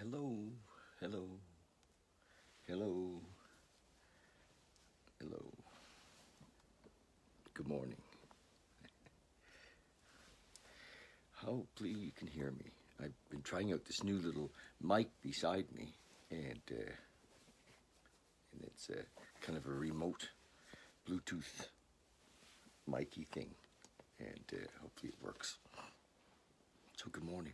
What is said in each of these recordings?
Hello, hello, hello, hello. Good morning. Hopefully you can hear me. I've been trying out this new little mic beside me, and it's a kind of a remote Bluetooth micy thing, and hopefully it works. So good morning.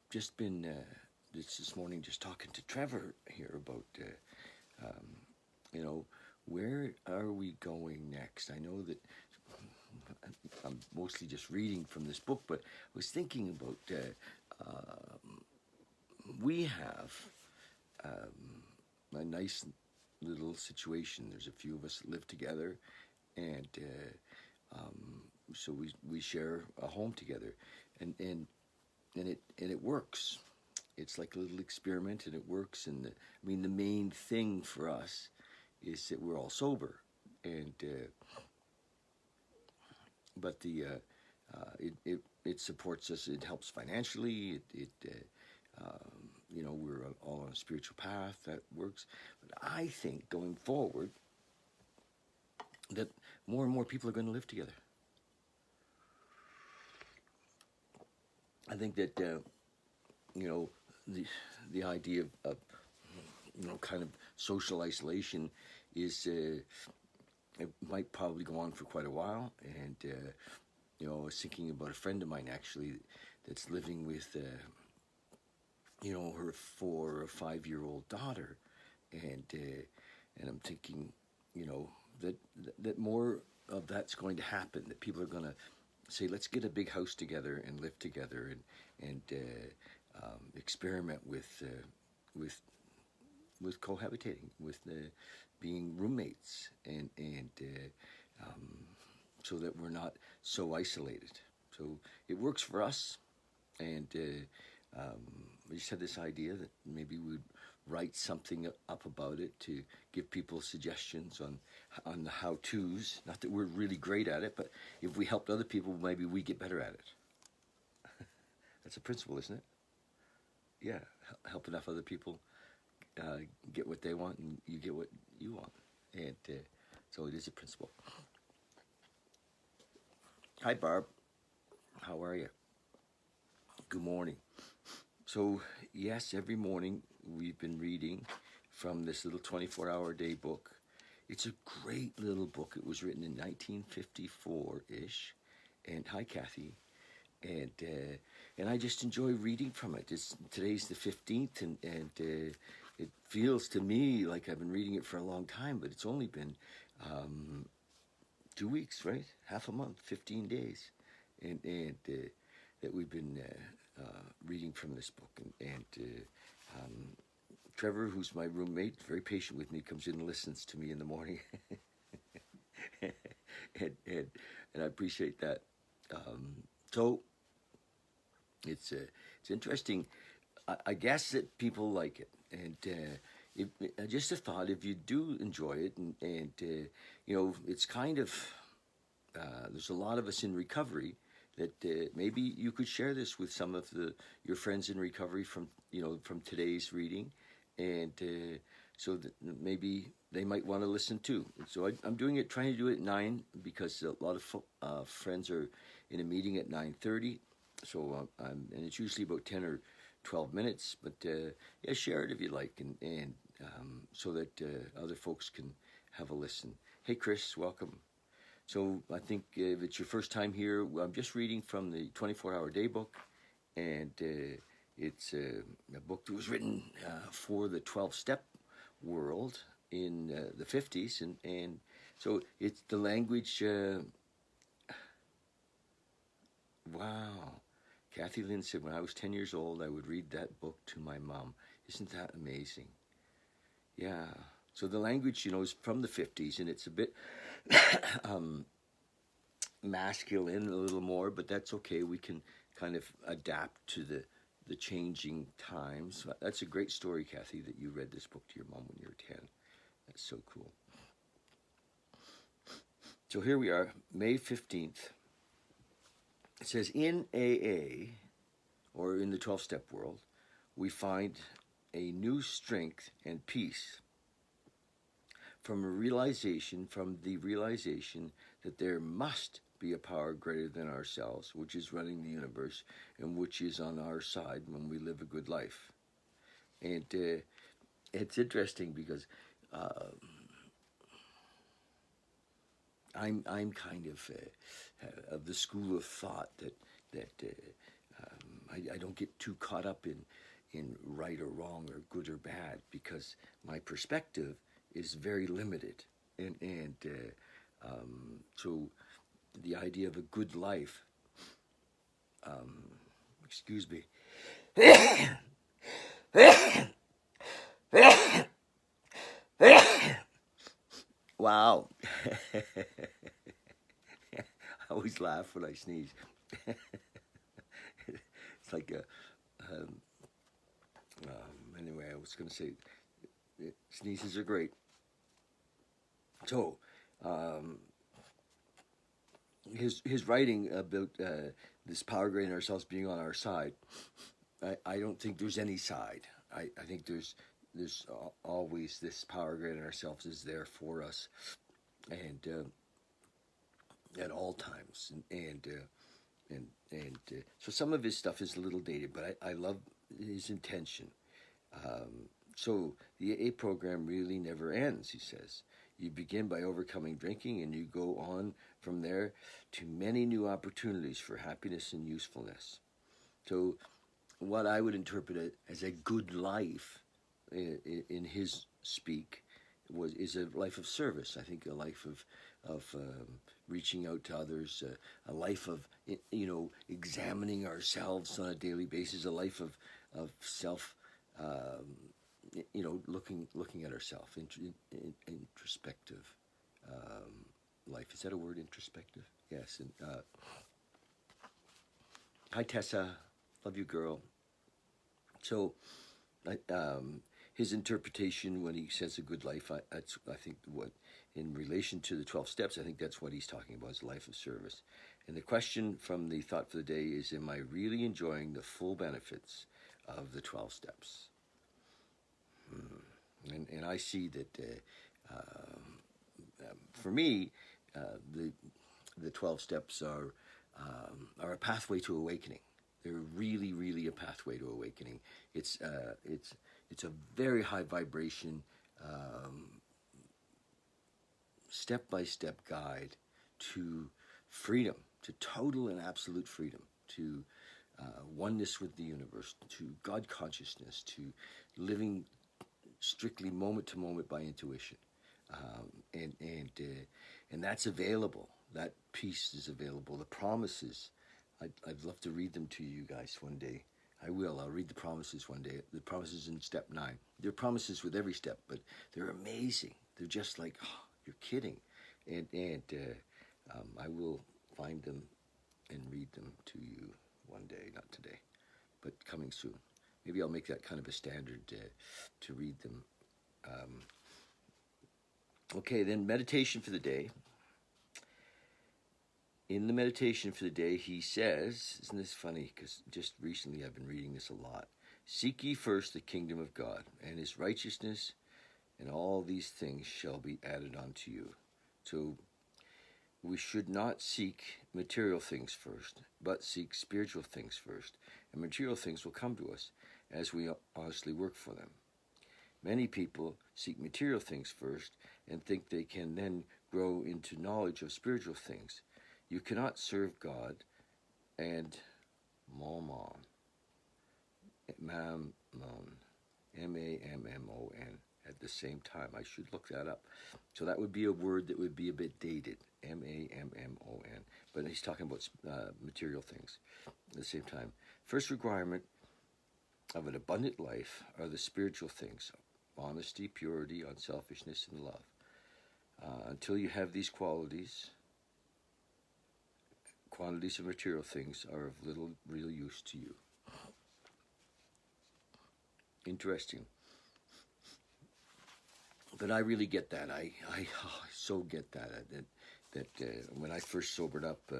Just been this morning just talking to Trevor here about you know, where are we going next? I know that I'm mostly just reading from this book, but I was thinking about we have a nice little situation. There's a few of us that live together, and so we share a home together, and it works. It's like a little experiment, and it works. And the main thing for us is that we're all sober, and but it supports us. It helps financially. We're all on a spiritual path that works. But I think going forward that more and more people are going to live together. I think that the idea of kind of social isolation is it might probably go on for quite a while. And I was thinking about a friend of mine actually that's living with her 4 or 5 year old daughter, and I'm thinking that more of that's going to happen. That people are going to say, let's get a big house together and live together and experiment with cohabitating, with being roommates, and so that we're not so isolated. So it works for us, and we just had this idea that maybe we'd write something up about it to give people suggestions on the how-tos. Not that we're really great at it, but if we helped other people, maybe we get better at it. That's a principle, isn't it? Yeah, help enough other people get what they want, and you get what you want. And so it is a principle. Hi, Barb. How are you? Good morning. So, yes, every morning we've been reading from this little 24-hour-a-day book. It's a great little book. It was written in 1954-ish. And hi, Kathy. And I just enjoy reading from it. Today's the 15th, and it feels to me like I've been reading it for a long time, but it's only been 2 weeks, right? Half a month, 15 days, and that we've been reading from this book. And Trevor, who's my roommate, very patient with me, comes in and listens to me in the morning, and I appreciate that. So it's interesting. I guess that people like it, and just a thought: if you do enjoy it, and it's kind of there's a lot of us in recovery that maybe you could share this with some of your friends in recovery from today's reading, and so that maybe they might want to listen too. So I'm trying to do it at 9 because a lot of friends are in a meeting at 9:30. So and it's usually about 10 or 12 minutes, but yeah, share it if you like, and so that other folks can have a listen. Hey, Chris, welcome. So I think if it's your first time here, I'm just reading from the 24-hour-a-day book, and it's a book that was written for the 12-step world in the 50s, and so it's the language. Wow. Kathy Lynn said, when I was 10 years old, I would read that book to my mom. Isn't that amazing? Yeah. So the language, is from the 50s, and it's a bit masculine a little more, but that's okay. We can kind of adapt to the changing times. That's a great story, Kathy, that you read this book to your mom when you were 10. That's so cool. So here we are, May 15th. It says in AA, or in the 12-step world, we find a new strength and peace from the realization that there must be a power greater than ourselves, which is running the universe and which is on our side when we live a good life. And it's interesting because I'm kind of the school of thought that I don't get too caught up in right or wrong or good or bad, because my perspective is very limited, and so the idea of a good life. Excuse me. Wow. I always laugh when I sneeze. It's like a. Anyway, I was going to say, sneezes are great. So, his writing about this power greater than ourselves being on our side, I don't think there's any side. I think there's always this power greater than ourselves is there for us, and at all times, and so some of his stuff is a little dated, but I love his intention. So the AA program really never ends, he says. You begin by overcoming drinking, and you go on from there to many new opportunities for happiness and usefulness. So what I would interpret as a good life in his speak is a life of service. I think a life of reaching out to others, a life of examining ourselves on a daily basis, a life of self, looking at ourselves, introspective life. Is that a word, introspective? Yes. And hi, Tessa. Love you, girl. So, his interpretation when he says a good life, I think what, in relation to the 12 steps, I think that's what he's talking about, is a life of service. And the question from the thought for the day is, am I really enjoying the full benefits of the 12 steps? And I see that for me, the 12 steps are a pathway to awakening. They're really, really a pathway to awakening. It's a very high vibration, step-by-step guide to freedom, to total and absolute freedom, to oneness with the universe, to God consciousness, to living strictly moment to moment by intuition, and that's available. That peace is available. The promises, I'd love to read them to you guys one day. I will. I'll read the promises one day. The promises in step 9. They're promises with every step, but they're amazing. They're just like, oh, you're kidding, and I will find them and read them to you one day. Not today, but coming soon. Maybe I'll make that kind of a standard to read them. Okay, then meditation for the day. In the meditation for the day, he says, isn't this funny? Because just recently I've been reading this a lot. Seek ye first the kingdom of God and his righteousness, and all these things shall be added unto you. So we should not seek material things first, but seek spiritual things first. And material things will come to us as we honestly work for them. Many people seek material things first and think they can then grow into knowledge of spiritual things. You cannot serve God and Mammon, Mammon, at the same time. I should look that up. So that would be a word that would be a bit dated, Mammon. But he's talking about material things at the same time. First requirement of an abundant life are the spiritual things: honesty, purity, unselfishness, and love. Until you have these qualities of material things are of little real use to you. Interesting. But I really get that. I so get that. that when I first sobered up,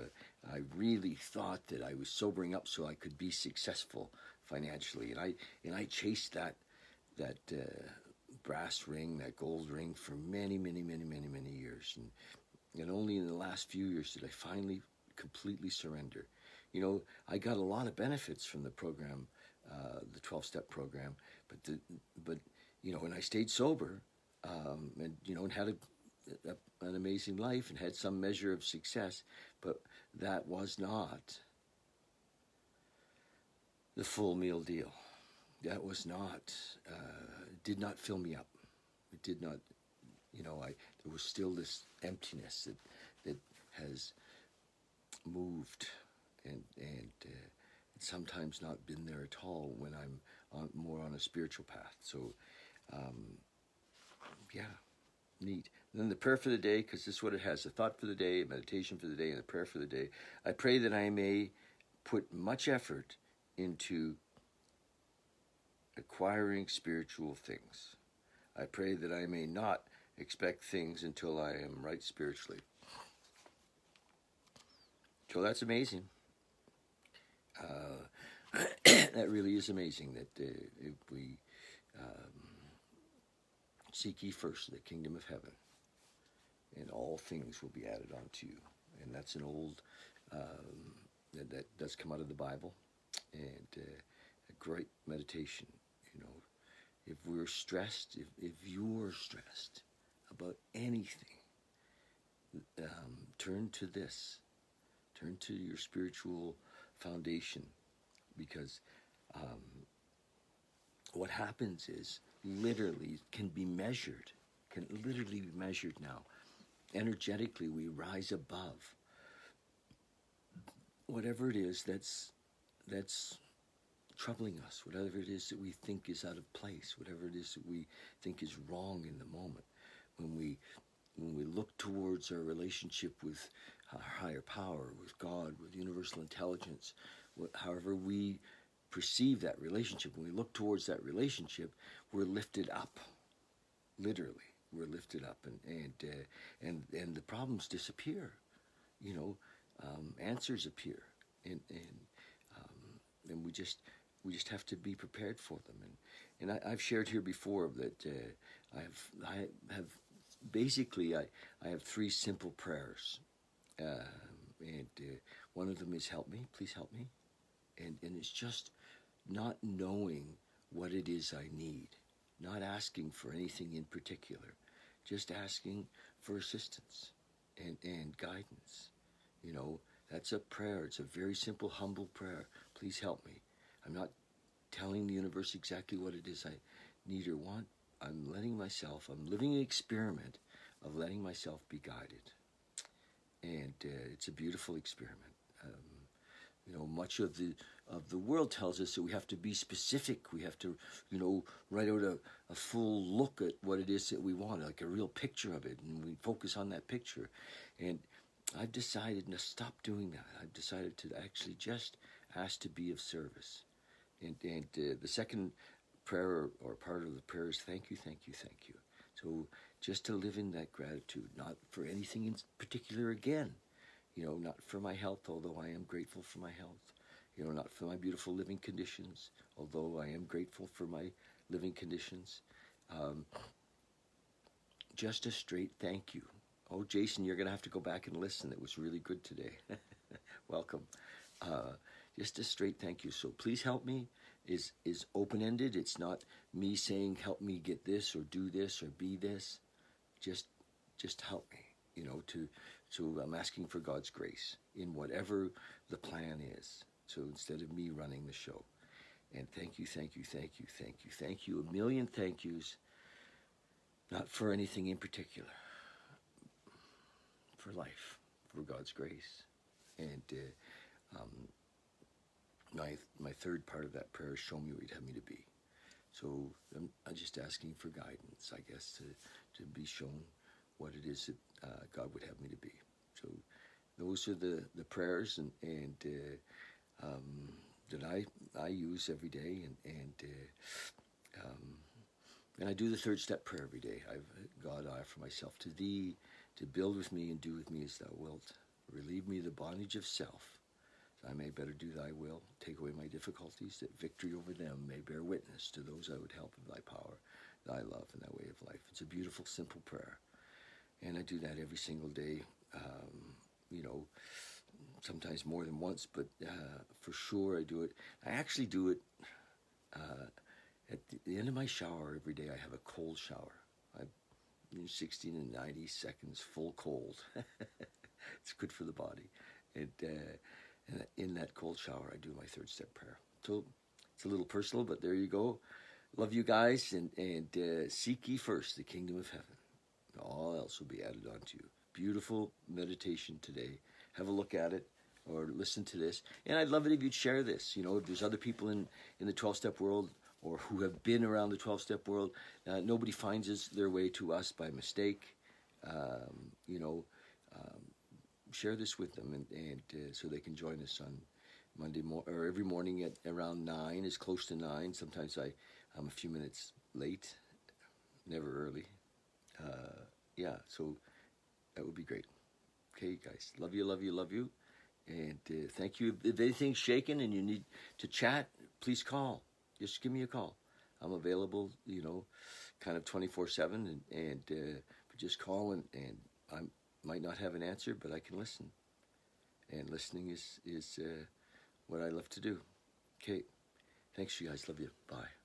I really thought that I was sobering up so I could be successful financially, and I chased that brass ring, that gold ring, for many, many, many, many, many years, and only in the last few years did I finally completely surrender. You know, I got a lot of benefits from the program, the 12-step program, but you know, and I stayed sober, and you know, and had an amazing life and had some measure of success, but that was not the full meal deal. That was not, did not fill me up. It did not, you know, there was still this emptiness that has moved and sometimes not been there at all when I'm more on a spiritual path. So, yeah, neat. And then the prayer for the day, because this is what it has: a thought for the day, a meditation for the day, and a prayer for the day. I pray that I may put much effort into acquiring spiritual things. I pray that I may not expect things until I am right spiritually. So that's amazing. That really is amazing, that if we seek ye first the kingdom of heaven, and all things will be added unto you. And that's an old, that does come out of the Bible, and a great meditation. You know, if we're stressed, if you're stressed about anything, turn to this. Turn to your spiritual foundation, because what happens is literally can literally be measured now. Energetically, we rise above whatever it is that's troubling us, whatever it is that we think is out of place, whatever it is that we think is wrong in the moment. When we look towards our relationship with our higher power, with God, with universal intelligence, however we perceive that relationship, when we look towards that relationship, we're lifted up. Literally, we're lifted up, and the problems disappear. You know, answers appear, and we just have to be prepared for them. And I've shared here before that I have basically I have three simple prayers, and one of them is help me, please help me, and it's just not knowing what it is I need, not asking for anything in particular, just asking for assistance and guidance. You know, that's a prayer. It's a very simple, humble prayer. Please help me. I'm not telling the universe exactly what it is I need or want. I'm living an experiment of letting myself be guided. And it's a beautiful experiment. You know, much of the world tells us that we have to be specific. We have to, you know, write out a full look at what it is that we want, like a real picture of it, and we focus on that picture. And I've decided to stop doing that. I've decided to actually just ask to be of service. And the second prayer or part of the prayer is thank you, thank you, thank you. So just to live in that gratitude, not for anything in particular again. You know, not for my health, although I am grateful for my health. You know, not for my beautiful living conditions, although I am grateful for my living conditions. Just a straight thank you. Oh, Jason, you're going to have to go back and listen. It was really good today. Welcome. Just a straight thank you. So please help me is open-ended. It's not me saying help me get this or do this or be this. Just help me, you know, so I'm asking for God's grace in whatever the plan is. So instead of me running the show. And thank you, thank you, thank you, thank you, thank you. A million thank yous, not for anything in particular. For life, for God's grace. And my third part of that prayer is show me what you'd have me to be. So I'm just asking for guidance, I guess, to be shown what it is that God would have me to be. So those are the prayers and that I use every day, and I do the third step prayer every day. God, I offer myself to Thee, to build with me and do with me as thou wilt. Relieve me the bondage of self, that I may better do thy will. Take away my difficulties, that victory over them may bear witness to those I would help in thy power, thy love, and thy way of life. It's a beautiful, simple prayer. And I do that every single day, you know, sometimes more than once, but for sure I do it. I actually do it at the end of my shower every day. I have a cold shower. I 60 to 90 seconds full cold. It's good for the body. And in that cold shower, I do my third step prayer. So it's a little personal, but there you go. Love you guys, and seek ye first the kingdom of heaven. All else will be added unto you. Beautiful meditation today. Have a look at it or listen to this. And I'd love it if you'd share this. You know, if there's other people in the 12-step world or who have been around the 12-step world, nobody finds their way to us by mistake. You know, share this with them, and so they can join us on Monday or every morning at around 9, as close to 9. Sometimes I'm a few minutes late, never early. Yeah, so that would be great. Okay, guys, love you, love you, love you, and thank you. If anything's shaking and you need to chat, please call. Just give me a call. I'm available, you know, kind of 24/7, and just call, and I might not have an answer, but I can listen. And listening is what I love to do. Okay, thanks, you guys. Love you. Bye.